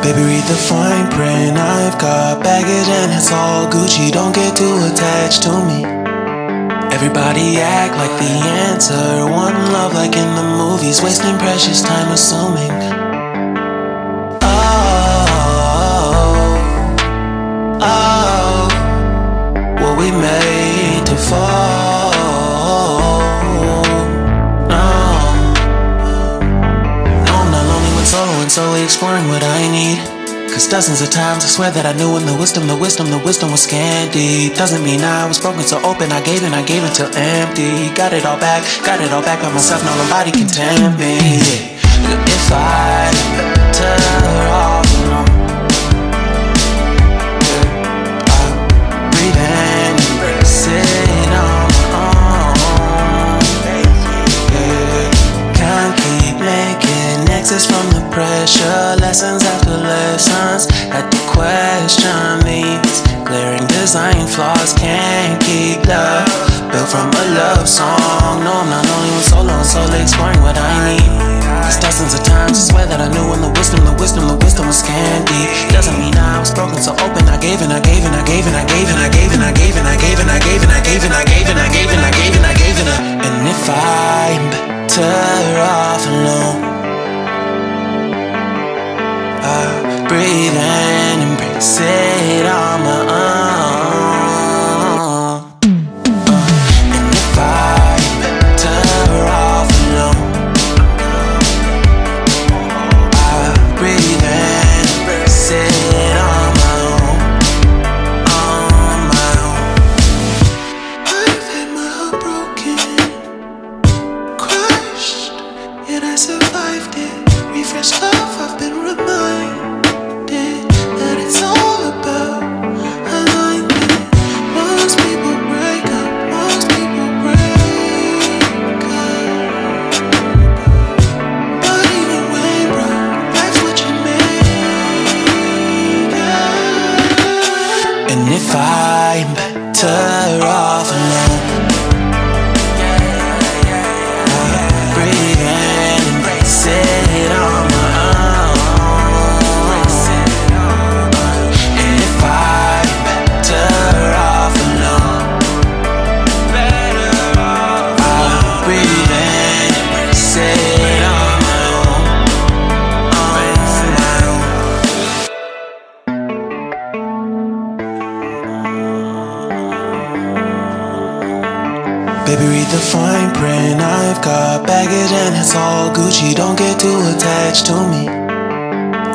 Baby, read the fine print. I've got baggage and it's all Gucci. Don't get too attached to me. Everybody act like the answer. One love like in the movies. Wasting precious time assuming. Oh, were we made to fall? No, I'm not lonely when solo and solely exploring what I need. Cause dozens of times I swear that I knew when the wisdom was scanty. Doesn't mean I was broken so open, I gave until empty. Got it all back by myself, now nobody can tempt me. If I better off alone, breathe in, embrace it on my own. Can't keep making exits from the pressure. Lessons after lessons, had to question these glaring design flaws. Can't keep love built from a love song. No, I'm not only when solo and solely exploring what I need. Cause dozens of times I swear that I knew when the wisdom was scanty. Doesn't mean I was broken so open, I gave and I gave and I gave and I gave and I gave and I gave and I gave and I gave and I gave and I gave and I gave and I gave and I gave and I. And if I'm better off alone, breathe in, embrace it on my own. And if I'm better off alone, breathe in, embrace it on my own, on my own. I've had my heart broken, crushed, yet I survived it. Refreshed love, I've been reminded that it's all about alignment. Most people break up, most people break up. But even when broke, that's what you make up. And if I'm better off alone, breathe in, embrace it on my own. And if I'm better off alone, breathe in, embrace it on my own, Baby, read the fine print. I've got baggage and it's all Gucci. Don't get too attached to me.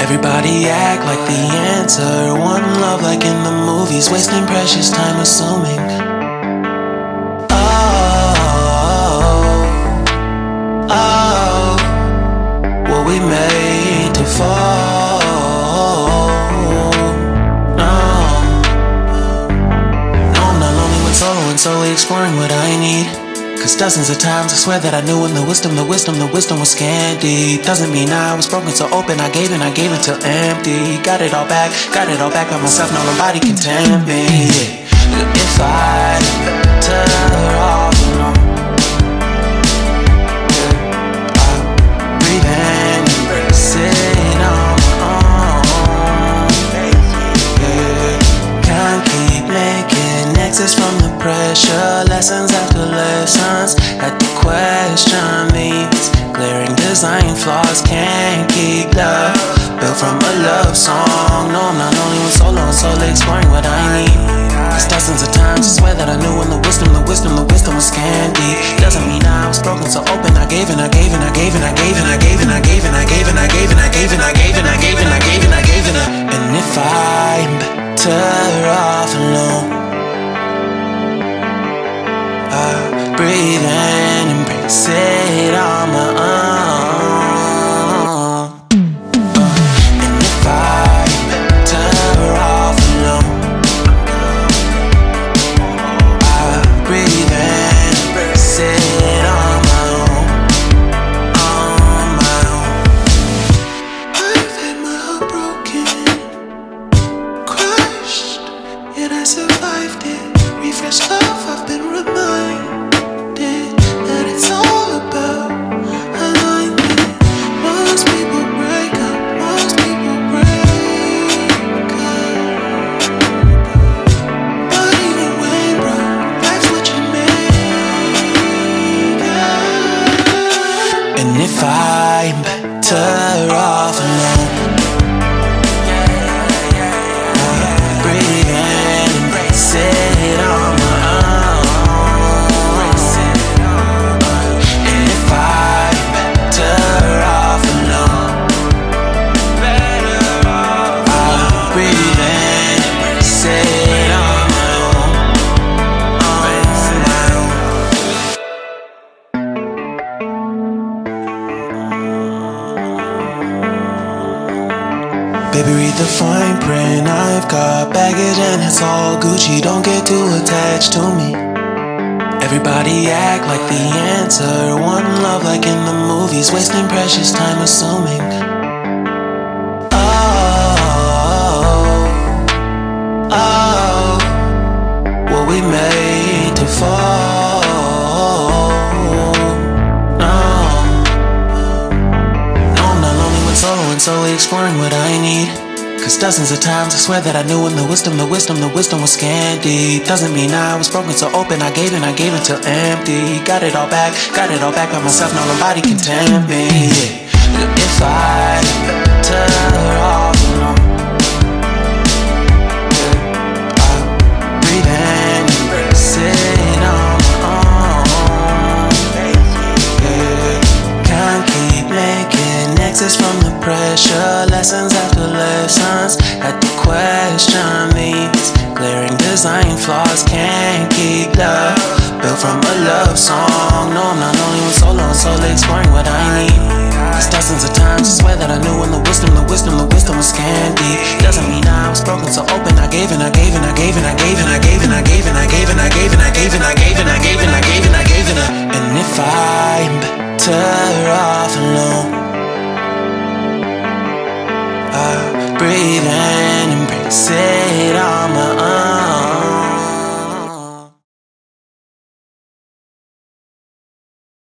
Everybody act like the answer. One love like in the movies. Wasting precious time assuming. Oh, were we made to fall? No, I'm not lonely when solo and solely exploring what I need. Cause dozens of times I swear that I knew when the wisdom was scanty. Doesn't mean I was broken so open, I gave until empty. Got it all back by myself, now nobody can tempt me. If I better off alone, breathe in, embrace it on my own. Can't keep making exits from the pressure. Lessons after lessons, had to question these glaring design flaws. Can't keep love built from a love song. No, I'm not only when solo and solely exploring what I need. Cause dozens of times I swear that I knew when the wisdom was scanty. Doesn't mean I was broken so open, I gave and I gave and I gave and I gave and I gave and I gave and I gave and I gave and I gave and I gave and I gave and I gave and I gave and I. And if I'm better off alone, breathe in, embrace it on my own. And if I'm better off alone, breathe in, embrace it on my own. I'm better off alone, breathe in, embrace it on my own. And if I'm better off alone, I'll breathe in, embrace it on my own. Baby, read the fine print. I've got baggage and it's all Gucci. Don't get too attached to me. Everybody act like the answer. One love like in the movies, wasting precious time assuming. Oh, were we made to fall? And slowly exploring what I need. Cause dozens of times I swear that I knew when the wisdom was scanty. Doesn't mean I was broken, so open I gave until empty. Got it all back by myself, now nobody can tempt me. If I better off alone, I'll breathe in, embrace it on my own. Can't keep making exits from the pressure, lessons after lessons. Had to question these glaring design flaws. Can't keep love built from a love song. No, I'm not only with solo and slowly exploring what I need. Cause dozens of times I swear that I knew when the wisdom was scanty. Doesn't mean I was broken, so open I gave and I gave and I gave and I gave and I gave and I gave and I gave and I gave and I gave and I gave and I gave and I gave and I gave and I. And if I'm better off alone, breathe in,